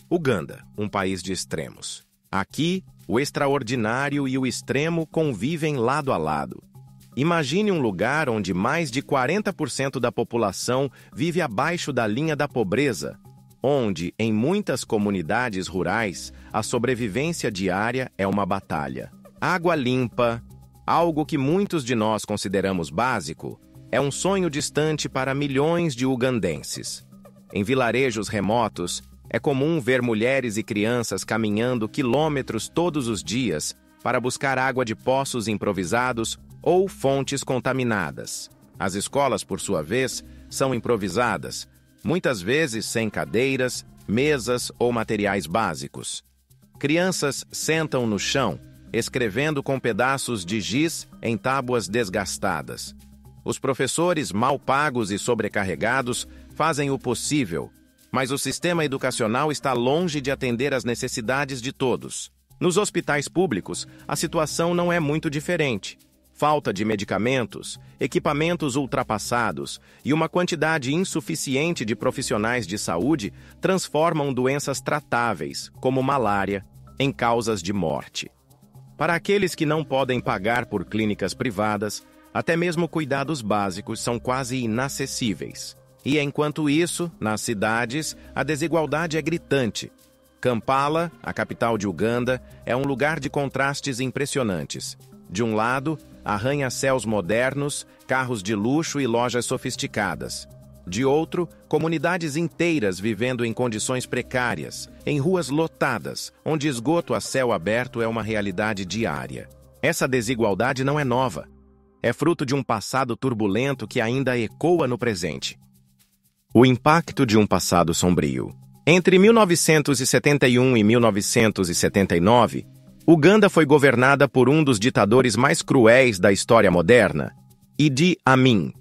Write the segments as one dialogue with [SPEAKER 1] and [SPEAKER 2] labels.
[SPEAKER 1] Uganda, um país de extremos. Aqui, o extraordinário e o extremo convivem lado a lado. Imagine um lugar onde mais de 40% da população vive abaixo da linha da pobreza, onde, em muitas comunidades rurais, a sobrevivência diária é uma batalha. Água limpa, algo que muitos de nós consideramos básico, é um sonho distante para milhões de ugandenses. Em vilarejos remotos, é comum ver mulheres e crianças caminhando quilômetros todos os dias para buscar água de poços improvisados ou fontes contaminadas. As escolas, por sua vez, são improvisadas, muitas vezes sem cadeiras, mesas ou materiais básicos. Crianças sentam no chão, escrevendo com pedaços de giz em tábuas desgastadas. Os professores, mal pagos e sobrecarregados, fazem o possível, mas o sistema educacional está longe de atender às necessidades de todos. Nos hospitais públicos, a situação não é muito diferente. Falta de medicamentos, equipamentos ultrapassados e uma quantidade insuficiente de profissionais de saúde transformam doenças tratáveis, como malária, em causas de morte. Para aqueles que não podem pagar por clínicas privadas, até mesmo cuidados básicos são quase inacessíveis. E enquanto isso, nas cidades, a desigualdade é gritante. Kampala, a capital de Uganda, é um lugar de contrastes impressionantes. De um lado, arranha-céus modernos, carros de luxo e lojas sofisticadas. De outro, comunidades inteiras vivendo em condições precárias, em ruas lotadas, onde esgoto a céu aberto é uma realidade diária. Essa desigualdade não é nova. É fruto de um passado turbulento que ainda ecoa no presente. O impacto de um passado sombrio. Entre 1971 e 1979, Uganda foi governada por um dos ditadores mais cruéis da história moderna, Idi Amin.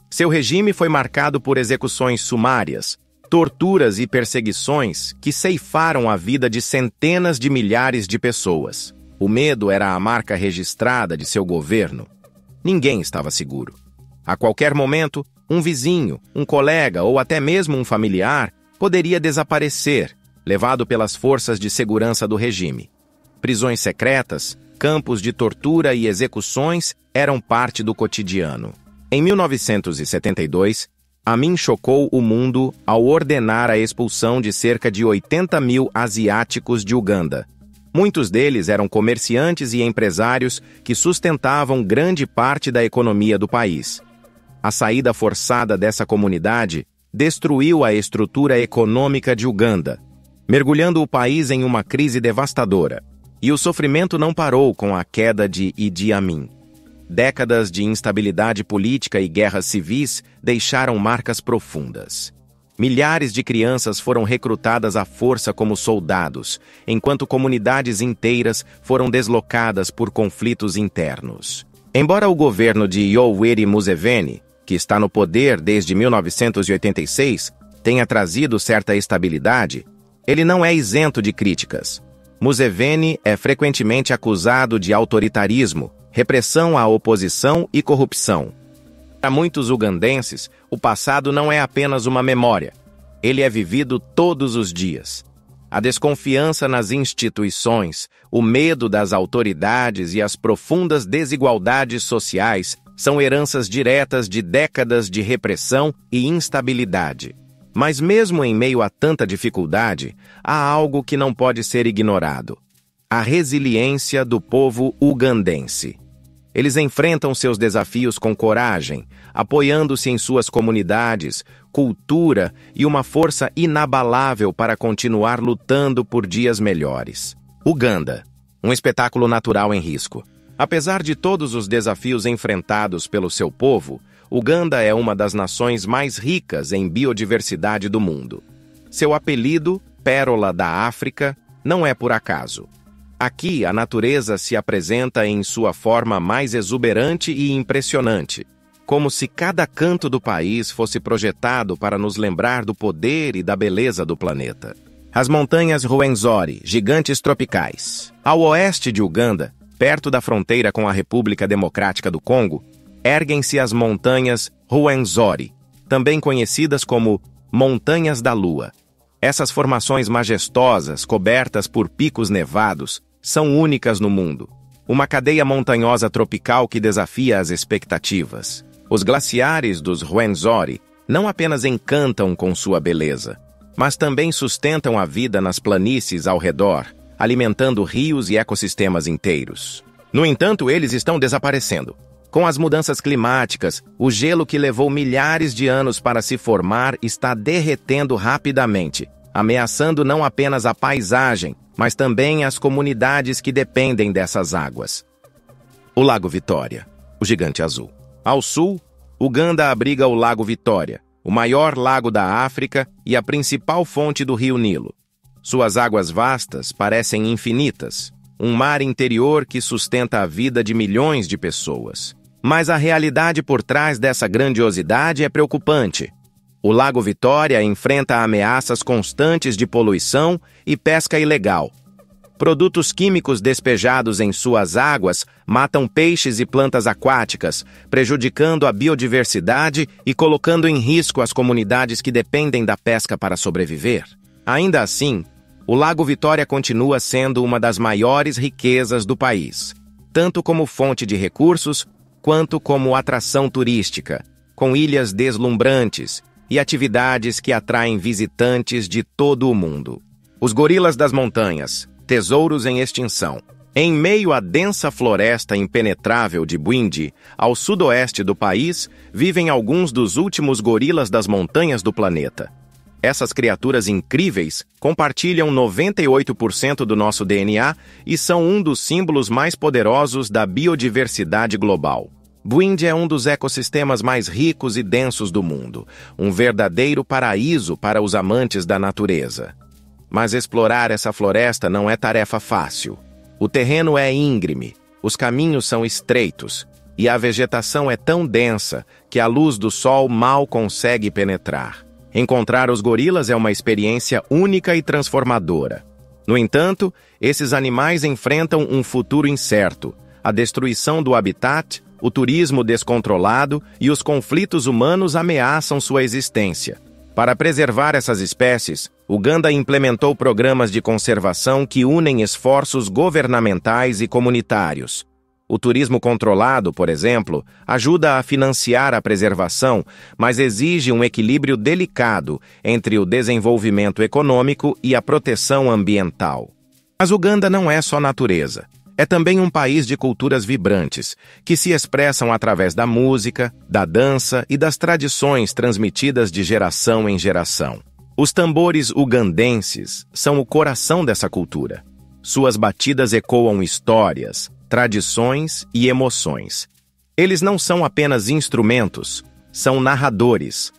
[SPEAKER 1] Seu regime foi marcado por execuções sumárias, torturas e perseguições que ceifaram a vida de centenas de milhares de pessoas. O medo era a marca registrada de seu governo. Ninguém estava seguro. A qualquer momento, um vizinho, um colega ou até mesmo um familiar poderia desaparecer, levado pelas forças de segurança do regime. Prisões secretas, campos de tortura e execuções eram parte do cotidiano. Em 1972, Amin chocou o mundo ao ordenar a expulsão de cerca de 80 mil asiáticos de Uganda. Muitos deles eram comerciantes e empresários que sustentavam grande parte da economia do país. A saída forçada dessa comunidade destruiu a estrutura econômica de Uganda, mergulhando o país em uma crise devastadora. E o sofrimento não parou com a queda de Idi Amin. Décadas de instabilidade política e guerras civis deixaram marcas profundas. Milhares de crianças foram recrutadas à força como soldados, enquanto comunidades inteiras foram deslocadas por conflitos internos. Embora o governo de Yoweri Museveni, que está no poder desde 1986, tenha trazido certa estabilidade, ele não é isento de críticas. Museveni é frequentemente acusado de autoritarismo, repressão à oposição e corrupção. Para muitos ugandenses, o passado não é apenas uma memória. Ele é vivido todos os dias. A desconfiança nas instituições, o medo das autoridades e as profundas desigualdades sociais são heranças diretas de décadas de repressão e instabilidade. Mas mesmo em meio a tanta dificuldade, há algo que não pode ser ignorado: a resiliência do povo ugandense. Eles enfrentam seus desafios com coragem, apoiando-se em suas comunidades, cultura e uma força inabalável para continuar lutando por dias melhores. Uganda, um espetáculo natural em risco. Apesar de todos os desafios enfrentados pelo seu povo, Uganda é uma das nações mais ricas em biodiversidade do mundo. Seu apelido, Pérola da África, não é por acaso. Aqui, a natureza se apresenta em sua forma mais exuberante e impressionante, como se cada canto do país fosse projetado para nos lembrar do poder e da beleza do planeta. As montanhas Ruwenzori, gigantes tropicais. Ao oeste de Uganda, perto da fronteira com a República Democrática do Congo, erguem-se as montanhas Ruwenzori, também conhecidas como Montanhas da Lua. Essas formações majestosas, cobertas por picos nevados, são únicas no mundo. Uma cadeia montanhosa tropical que desafia as expectativas. Os glaciares dos Ruwenzori não apenas encantam com sua beleza, mas também sustentam a vida nas planícies ao redor, alimentando rios e ecossistemas inteiros. No entanto, eles estão desaparecendo. Com as mudanças climáticas, o gelo que levou milhares de anos para se formar está derretendo rapidamente, ameaçando não apenas a paisagem, mas também as comunidades que dependem dessas águas. O Lago Vitória, o gigante azul. Ao sul, Uganda abriga o Lago Vitória, o maior lago da África e a principal fonte do rio Nilo. Suas águas vastas parecem infinitas, um mar interior que sustenta a vida de milhões de pessoas. Mas a realidade por trás dessa grandiosidade é preocupante. O Lago Vitória enfrenta ameaças constantes de poluição e pesca ilegal. Produtos químicos despejados em suas águas matam peixes e plantas aquáticas, prejudicando a biodiversidade e colocando em risco as comunidades que dependem da pesca para sobreviver. Ainda assim, o Lago Vitória continua sendo uma das maiores riquezas do país, tanto como fonte de recursos, quanto como atração turística, com ilhas deslumbrantes e atividades que atraem visitantes de todo o mundo. Os gorilas das montanhas, tesouros em extinção. Em meio à densa floresta impenetrável de Bwindi, ao sudoeste do país, vivem alguns dos últimos gorilas das montanhas do planeta. Essas criaturas incríveis compartilham 98% do nosso DNA e são um dos símbolos mais poderosos da biodiversidade global. Bwindi é um dos ecossistemas mais ricos e densos do mundo, um verdadeiro paraíso para os amantes da natureza. Mas explorar essa floresta não é tarefa fácil. O terreno é íngreme, os caminhos são estreitos e a vegetação é tão densa que a luz do sol mal consegue penetrar. Encontrar os gorilas é uma experiência única e transformadora. No entanto, esses animais enfrentam um futuro incerto, a destruição do habitat, o turismo descontrolado e os conflitos humanos ameaçam sua existência. Para preservar essas espécies, Uganda implementou programas de conservação que unem esforços governamentais e comunitários. O turismo controlado, por exemplo, ajuda a financiar a preservação, mas exige um equilíbrio delicado entre o desenvolvimento econômico e a proteção ambiental. Mas Uganda não é só natureza. É também um país de culturas vibrantes, que se expressam através da música, da dança e das tradições transmitidas de geração em geração. Os tambores ugandenses são o coração dessa cultura. Suas batidas ecoam histórias, tradições e emoções. Eles não são apenas instrumentos, são narradores.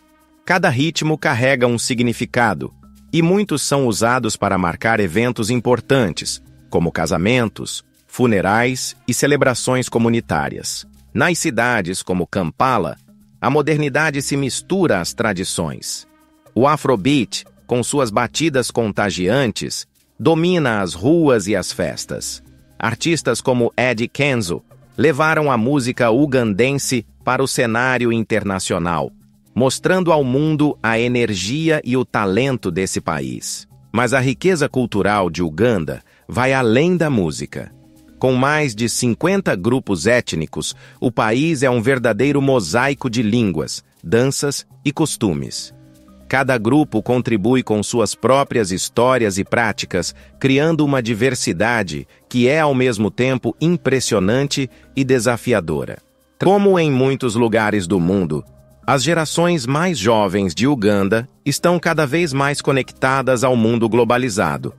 [SPEAKER 1] Cada ritmo carrega um significado, e muitos são usados para marcar eventos importantes, como casamentos, funerais e celebrações comunitárias. Nas cidades como Kampala, a modernidade se mistura às tradições. O Afrobeat, com suas batidas contagiantes, domina as ruas e as festas. Artistas como Eddie Kenzo levaram a música ugandense para o cenário internacional, mostrando ao mundo a energia e o talento desse país. Mas a riqueza cultural de Uganda vai além da música. Com mais de 50 grupos étnicos, o país é um verdadeiro mosaico de línguas, danças e costumes. Cada grupo contribui com suas próprias histórias e práticas, criando uma diversidade que é ao mesmo tempo impressionante e desafiadora. Como em muitos lugares do mundo, as gerações mais jovens de Uganda estão cada vez mais conectadas ao mundo globalizado.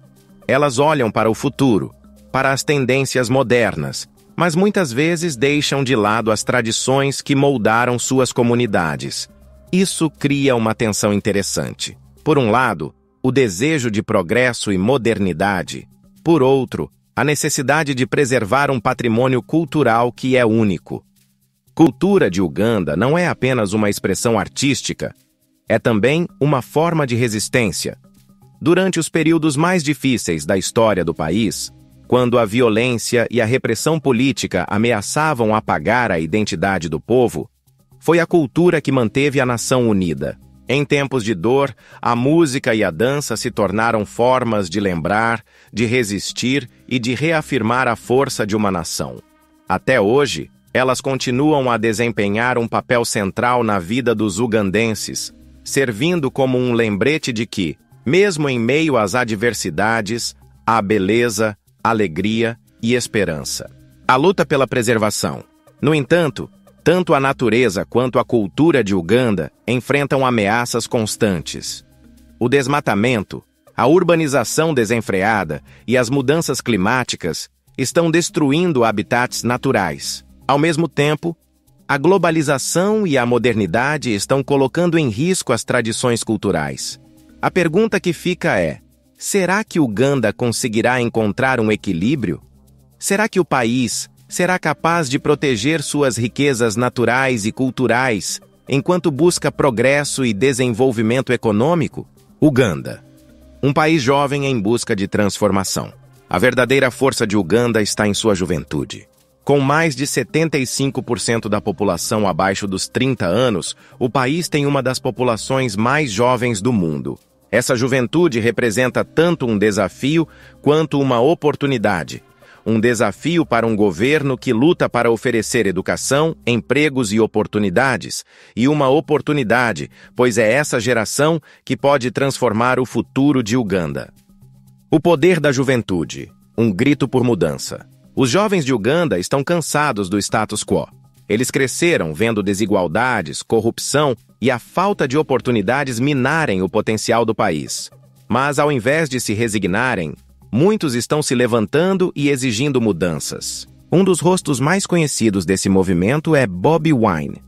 [SPEAKER 1] Elas olham para o futuro, para as tendências modernas, mas muitas vezes deixam de lado as tradições que moldaram suas comunidades. Isso cria uma tensão interessante. Por um lado, o desejo de progresso e modernidade. Por outro, a necessidade de preservar um patrimônio cultural que é único. Cultura de Uganda não é apenas uma expressão artística, é também uma forma de resistência. Durante os períodos mais difíceis da história do país, quando a violência e a repressão política ameaçavam apagar a identidade do povo, foi a cultura que manteve a nação unida. Em tempos de dor, a música e a dança se tornaram formas de lembrar, de resistir e de reafirmar a força de uma nação. Até hoje, elas continuam a desempenhar um papel central na vida dos ugandenses, servindo como um lembrete de que, mesmo em meio às adversidades, há beleza, alegria e esperança. A luta pela preservação. No entanto, tanto a natureza quanto a cultura de Uganda enfrentam ameaças constantes. O desmatamento, a urbanização desenfreada e as mudanças climáticas estão destruindo habitats naturais. Ao mesmo tempo, a globalização e a modernidade estão colocando em risco as tradições culturais. A pergunta que fica é: será que Uganda conseguirá encontrar um equilíbrio? Será que o país será capaz de proteger suas riquezas naturais e culturais enquanto busca progresso e desenvolvimento econômico? Uganda. Um país jovem em busca de transformação. A verdadeira força de Uganda está em sua juventude. Com mais de 75% da população abaixo dos 30 anos, o país tem uma das populações mais jovens do mundo. Essa juventude representa tanto um desafio quanto uma oportunidade. Um desafio para um governo que luta para oferecer educação, empregos e oportunidades, e uma oportunidade, pois é essa geração que pode transformar o futuro de Uganda. O poder da juventude, um grito por mudança. Os jovens de Uganda estão cansados do status quo. Eles cresceram vendo desigualdades, corrupção e a falta de oportunidades minarem o potencial do país. Mas, ao invés de se resignarem, muitos estão se levantando e exigindo mudanças. Um dos rostos mais conhecidos desse movimento é Bobi Wine.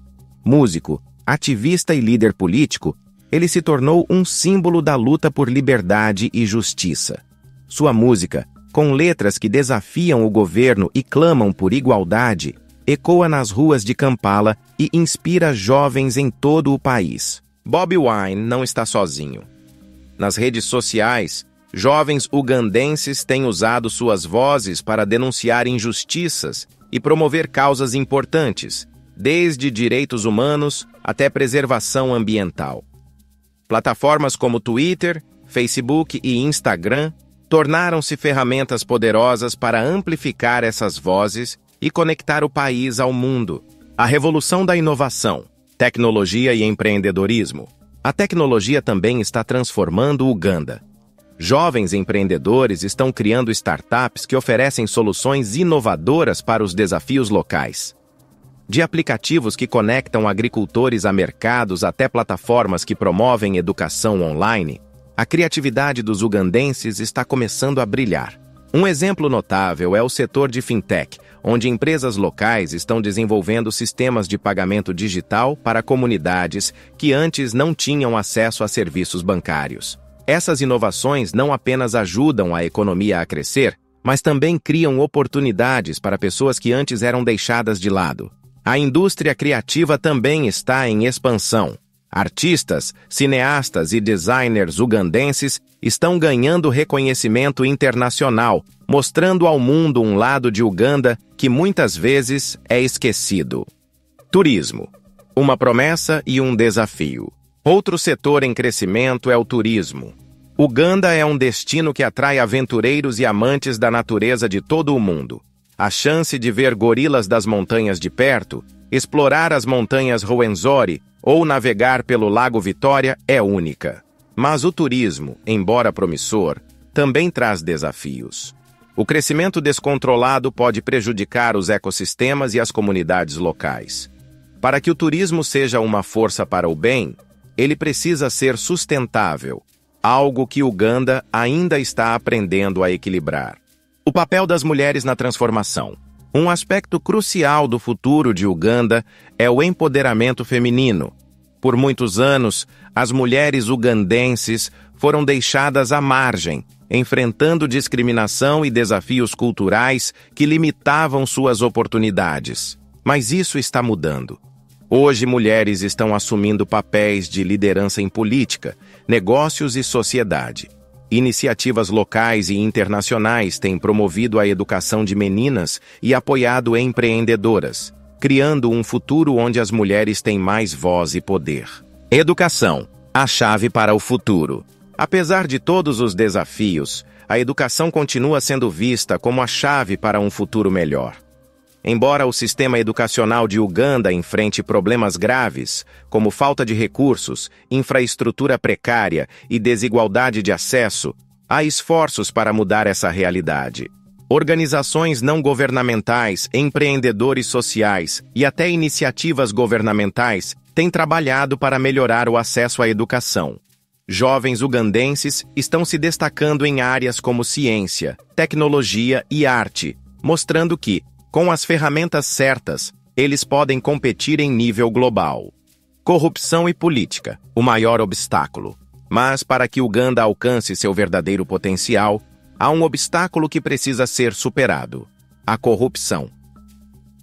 [SPEAKER 1] Músico, ativista e líder político, ele se tornou um símbolo da luta por liberdade e justiça. Sua música, com letras que desafiam o governo e clamam por igualdade, ecoa nas ruas de Kampala e inspira jovens em todo o país. Bobi Wine não está sozinho. Nas redes sociais, jovens ugandenses têm usado suas vozes para denunciar injustiças e promover causas importantes, desde direitos humanos até preservação ambiental. Plataformas como Twitter, Facebook e Instagram tornaram-se ferramentas poderosas para amplificar essas vozes e conectar o país ao mundo. A revolução da inovação, tecnologia e empreendedorismo. A tecnologia também está transformando Uganda. Jovens empreendedores estão criando startups que oferecem soluções inovadoras para os desafios locais. De aplicativos que conectam agricultores a mercados até plataformas que promovem educação online, a criatividade dos ugandenses está começando a brilhar. Um exemplo notável é o setor de fintech, onde empresas locais estão desenvolvendo sistemas de pagamento digital para comunidades que antes não tinham acesso a serviços bancários. Essas inovações não apenas ajudam a economia a crescer, mas também criam oportunidades para pessoas que antes eram deixadas de lado. A indústria criativa também está em expansão. Artistas, cineastas e designers ugandenses estão ganhando reconhecimento internacional, mostrando ao mundo um lado de Uganda que muitas vezes é esquecido. Turismo. Uma promessa e um desafio. Outro setor em crescimento é o turismo. Uganda é um destino que atrai aventureiros e amantes da natureza de todo o mundo. A chance de ver gorilas das montanhas de perto, explorar as montanhas Rwenzori ou navegar pelo Lago Vitória é única. Mas o turismo, embora promissor, também traz desafios. O crescimento descontrolado pode prejudicar os ecossistemas e as comunidades locais. Para que o turismo seja uma força para o bem, ele precisa ser sustentável, algo que Uganda ainda está aprendendo a equilibrar. O papel das mulheres na transformação. Um aspecto crucial do futuro de Uganda é o empoderamento feminino. Por muitos anos, as mulheres ugandenses foram deixadas à margem, enfrentando discriminação e desafios culturais que limitavam suas oportunidades. Mas isso está mudando. Hoje, mulheres estão assumindo papéis de liderança em política, negócios e sociedade. Iniciativas locais e internacionais têm promovido a educação de meninas e apoiado empreendedoras, criando um futuro onde as mulheres têm mais voz e poder. Educação. A chave para o futuro. Apesar de todos os desafios, a educação continua sendo vista como a chave para um futuro melhor. Embora o sistema educacional de Uganda enfrente problemas graves, como falta de recursos, infraestrutura precária e desigualdade de acesso, há esforços para mudar essa realidade. Organizações não governamentais, empreendedores sociais e até iniciativas governamentais têm trabalhado para melhorar o acesso à educação. Jovens ugandenses estão se destacando em áreas como ciência, tecnologia e arte, mostrando que, com as ferramentas certas, eles podem competir em nível global. Corrupção e política, o maior obstáculo. Mas para que Uganda alcance seu verdadeiro potencial, há um obstáculo que precisa ser superado: a corrupção.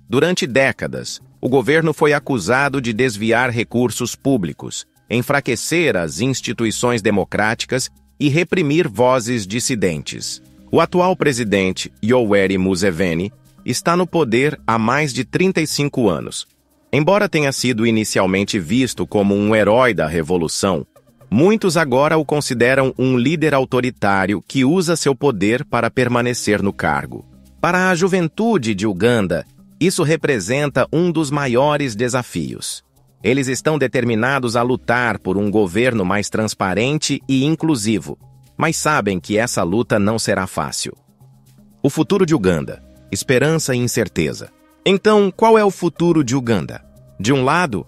[SPEAKER 1] Durante décadas, o governo foi acusado de desviar recursos públicos, enfraquecer as instituições democráticas e reprimir vozes dissidentes. O atual presidente, Yoweri Museveni, está no poder há mais de 35 anos. Embora tenha sido inicialmente visto como um herói da revolução, muitos agora o consideram um líder autoritário que usa seu poder para permanecer no cargo. Para a juventude de Uganda, isso representa um dos maiores desafios. Eles estão determinados a lutar por um governo mais transparente e inclusivo, mas sabem que essa luta não será fácil. O futuro de Uganda: esperança e incerteza. Então, qual é o futuro de Uganda? De um lado,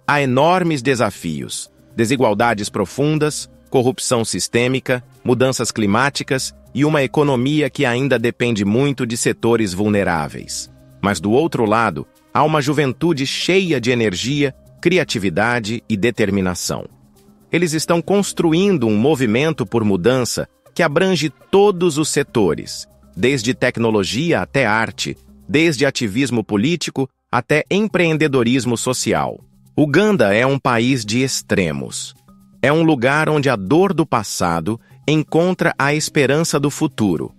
[SPEAKER 1] há enormes desafios: desigualdades profundas, corrupção sistêmica, mudanças climáticas e uma economia que ainda depende muito de setores vulneráveis. Mas do outro lado, há uma juventude cheia de energia, criatividade e determinação. Eles estão construindo um movimento por mudança que abrange todos os setores, desde tecnologia até arte, desde ativismo político até empreendedorismo social. Uganda é um país de extremos. É um lugar onde a dor do passado encontra a esperança do futuro.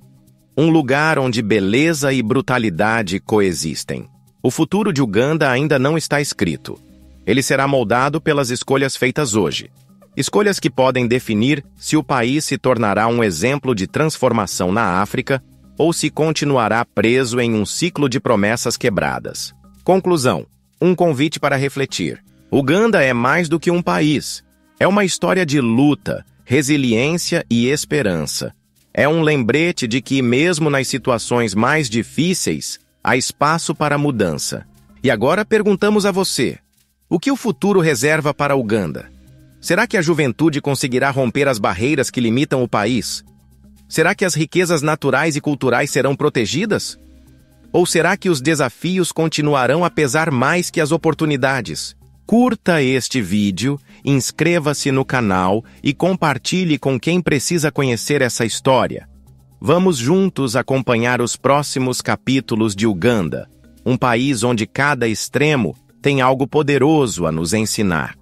[SPEAKER 1] Um lugar onde beleza e brutalidade coexistem. O futuro de Uganda ainda não está escrito. Ele será moldado pelas escolhas feitas hoje. Escolhas que podem definir se o país se tornará um exemplo de transformação na África ou se continuará preso em um ciclo de promessas quebradas. Conclusão: um convite para refletir. Uganda é mais do que um país. É uma história de luta, resiliência e esperança. É um lembrete de que, mesmo nas situações mais difíceis, há espaço para mudança. E agora perguntamos a você: o que o futuro reserva para Uganda? Será que a juventude conseguirá romper as barreiras que limitam o país? Será que as riquezas naturais e culturais serão protegidas? Ou será que os desafios continuarão a pesar mais que as oportunidades? Curta este vídeo, inscreva-se no canal e compartilhe com quem precisa conhecer essa história. Vamos juntos acompanhar os próximos capítulos de Uganda, um país onde cada extremo tem algo poderoso a nos ensinar.